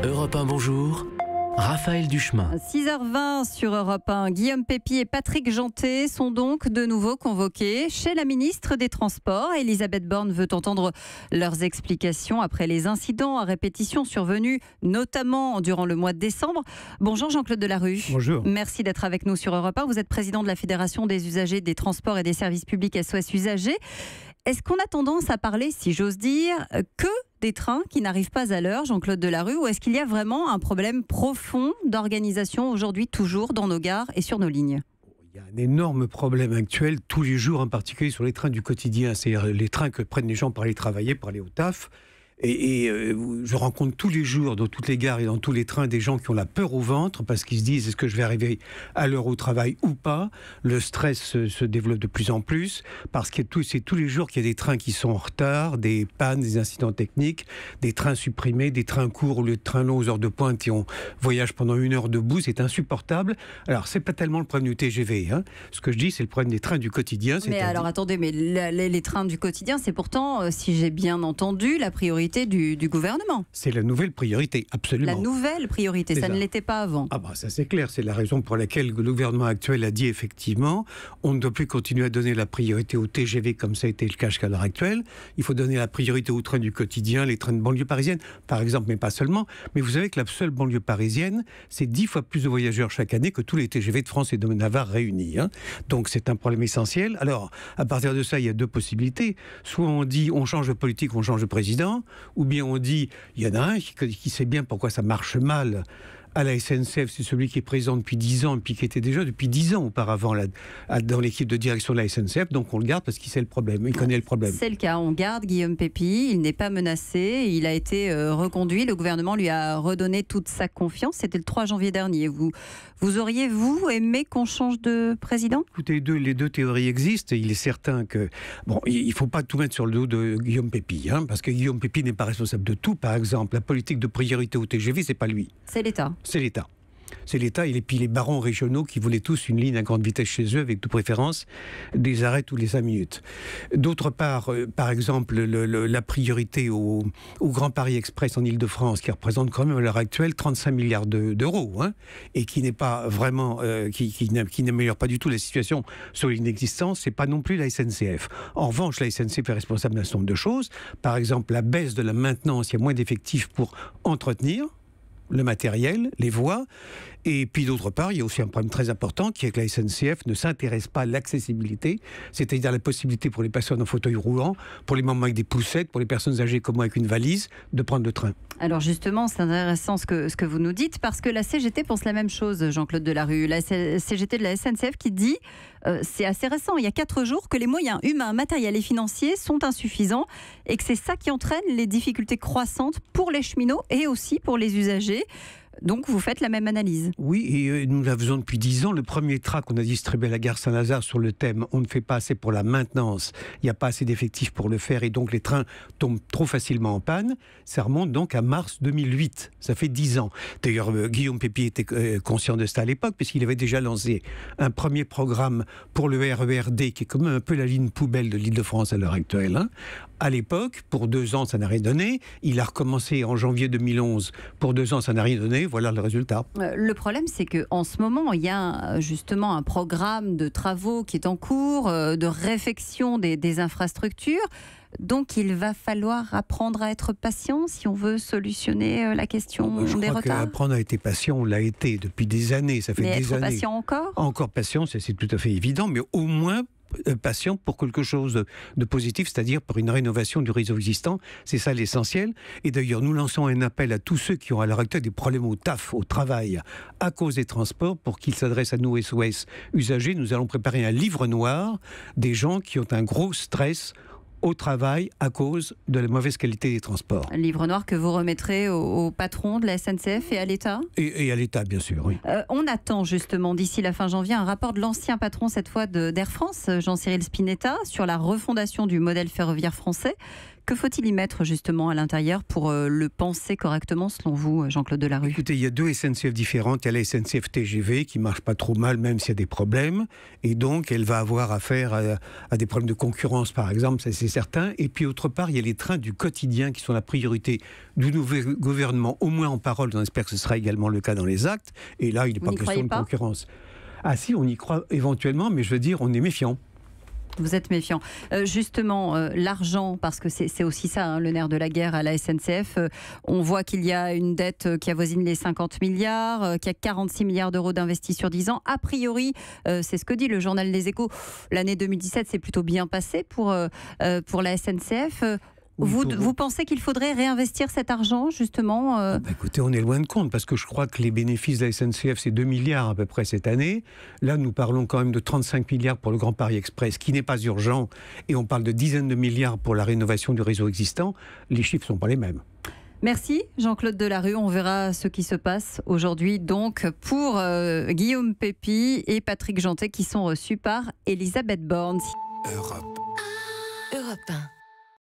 Europe 1, bonjour. Raphaël Duchemin. 6h20 sur Europe 1. Guillaume Pépi et Patrick Jeantet sont donc de nouveau convoqués chez la ministre des Transports. Elisabeth Borne veut entendre leurs explications après les incidents à répétition survenus, notamment durant le mois de décembre. Bonjour Jean-Claude Delarue. Bonjour. Merci d'être avec nous sur Europe 1. Vous êtes président de la Fédération des usagers des transports et des services publics SOS Usagers. Est-ce qu'on a tendance à parler, si j'ose dire, que des trains qui n'arrivent pas à l'heure, Jean-Claude Delarue, ou est-ce qu'il y a vraiment un problème profond d'organisation aujourd'hui, toujours dans nos gares et sur nos lignes ? Il y a un énorme problème actuel, tous les jours, en particulier sur les trains du quotidien, c'est-à-dire les trains que prennent les gens pour aller travailler, pour aller au taf. Et je rencontre tous les jours dans toutes les gares et dans tous les trains des gens qui ont la peur au ventre parce qu'ils se disent est-ce que je vais arriver à l'heure au travail ou pas. Le stress se développe de plus en plus parce que c'est tous les jours qu'il y a des trains qui sont en retard, des pannes, des incidents techniques, des trains supprimés, des trains courts au lieu de trains longs aux heures de pointe et on voyage pendant 1 heure debout, c'est insupportable. Alors c'est pas tellement le problème du TGV, hein. Ce que je dis c'est le problème des trains du quotidien. Mais alors attendez, mais les trains du quotidien c'est pourtant, si j'ai bien entendu, la priorité du gouvernement. C'est la nouvelle priorité, absolument. La nouvelle priorité, ça ne l'était pas avant. Ah bah ça c'est clair, c'est la raison pour laquelle le gouvernement actuel a dit effectivement on ne doit plus continuer à donner la priorité au TGV comme ça a été le cas jusqu'à l'heure actuelle. Il faut donner la priorité aux trains du quotidien, les trains de banlieue parisienne par exemple, mais pas seulement. Mais vous savez que la seule banlieue parisienne, c'est 10 fois plus de voyageurs chaque année que tous les TGV de France et de Navarre réunis, hein. Donc c'est un problème essentiel. Alors à partir de ça, il y a deux possibilités. Soit on dit on change de politique, on change de président, ou bien on dit, il y en a un qui sait bien pourquoi ça marche mal à la SNCF, c'est celui qui est présent depuis 10 ans et puis qui était déjà depuis 10 ans auparavant là, dans l'équipe de direction de la SNCF, donc on le garde parce qu'il sait le problème, il connaît le problème. C'est le cas, on garde Guillaume Pépi, il n'est pas menacé, il a été reconduit, le gouvernement lui a redonné toute sa confiance, c'était le 3 janvier dernier. Vous auriez, vous, aimé qu'on change de président ? Écoutez, les deux théories existent, et il est certain que, bon, il ne faut pas tout mettre sur le dos de Guillaume Pépi, hein, parce que Guillaume Pépi n'est pas responsable de tout. Par exemple, la politique de priorité au TGV, c'est pas lui. C'est l'État. C'est l'État. C'est l'État et puis les barons régionaux qui voulaient tous une ligne à grande vitesse chez eux, avec de préférence des arrêts tous les 5 minutes. D'autre part, par exemple, la priorité au Grand Paris Express en Ile-de-France, qui représente quand même à l'heure actuelle 35 milliards d'euros, hein, et qui n'est pas vraiment, qui n'améliore pas du tout la situation sur l'inexistence, c'est pas non plus la SNCF. En revanche, la SNCF est responsable d'un certain nombre de choses. Par exemple, la baisse de la maintenance, il y a moins d'effectifs pour entretenir le matériel, les voies. Et puis d'autre part, il y a aussi un problème très important qui est que la SNCF ne s'intéresse pas à l'accessibilité, c'est-à-dire la possibilité pour les personnes en fauteuil roulant, pour les mamans avec des poussettes, pour les personnes âgées comme moi avec une valise, de prendre le train. Alors justement, c'est intéressant ce que vous nous dites, parce que la CGT pense la même chose, Jean-Claude Delarue. La CGT de la SNCF qui dit, c'est assez récent, il y a 4 jours, que les moyens humains, matériels et financiers sont insuffisants et que c'est ça qui entraîne les difficultés croissantes pour les cheminots et aussi pour les usagers. Donc vous faites la même analyse. Oui, et nous la faisons depuis 10 ans. Le premier tract qu'on a distribué à la gare Saint-Lazare sur le thème « On ne fait pas assez pour la maintenance, il n'y a pas assez d'effectifs pour le faire et donc les trains tombent trop facilement en panne », ça remonte donc à mars 2008. Ça fait 10 ans. D'ailleurs, Guillaume Pépi était conscient de ça à l'époque, puisqu'il avait déjà lancé un premier programme pour le RERD, qui est comme un peu la ligne poubelle de l'Île-de-France à l'heure actuelle, hein. À l'époque, pour 2 ans, ça n'a rien donné. Il a recommencé en janvier 2011. Pour 2 ans, ça n'a rien donné. Voilà le résultat. Le problème, c'est qu'en ce moment, il y a justement un programme de travaux qui est en cours, de réfection des infrastructures. Donc, il va falloir apprendre à être patient si on veut solutionner la question des retards. Apprendre à être patient, on l'a été depuis des années. Ça fait mais des années. Être patient encore ? Encore patient, c'est tout à fait évident, mais au moins patient pour quelque chose de positif, c'est-à-dire pour une rénovation du réseau existant. C'est ça l'essentiel. Et d'ailleurs, nous lançons un appel à tous ceux qui ont à l'heure actuelle des problèmes au taf, au travail, à cause des transports, pour qu'ils s'adressent à nous, SOS usagers. Nous allons préparer un livre noir des gens qui ont un gros stress au travail à cause de la mauvaise qualité des transports. Un livre noir que vous remettrez au patron de la SNCF et à l'État ? Et à l'État, bien sûr, oui. On attend justement d'ici la fin janvier un rapport de l'ancien patron, cette fois d'Air France, Jean-Cyril Spinetta, sur la refondation du modèle ferroviaire français. Que faut-il y mettre justement à l'intérieur pour le penser correctement selon vous, Jean-Claude Delarue? Écoutez, il y a deux SNCF différentes. Il y a la SNCF TGV qui marche pas trop mal, même s'il y a des problèmes. Et donc, elle va avoir affaire à des problèmes de concurrence, par exemple, ça c'est certain. Et puis, autre part, il y a les trains du quotidien qui sont la priorité du nouveau gouvernement, au moins en parole. On espère que ce sera également le cas dans les actes. Et là, il n'est pas question de concurrence. Ah si, on y croit éventuellement, mais je veux dire, on est méfiant. Vous êtes méfiant. Justement, l'argent, parce que c'est aussi ça, hein, le nerf de la guerre à la SNCF. On voit qu'il y a une dette qui avoisine les 50 milliards, qu'il y a 46 milliards d'euros d'investis sur 10 ans. A priori, c'est ce que dit le journal des Échos, l'année 2017 s'est plutôt bien passée pour la SNCF. Vous pensez qu'il faudrait réinvestir cet argent, justement Écoutez, on est loin de compte, parce que je crois que les bénéfices de la SNCF, c'est 2 milliards à peu près cette année. Là, nous parlons quand même de 35 milliards pour le Grand Paris Express, qui n'est pas urgent, et on parle de dizaines de milliards pour la rénovation du réseau existant. Les chiffres ne sont pas les mêmes. Merci Jean-Claude Delarue. On verra ce qui se passe aujourd'hui donc pour Guillaume Pépi et Patrick Jeantet qui sont reçus par Elisabeth Borne. Europe 1.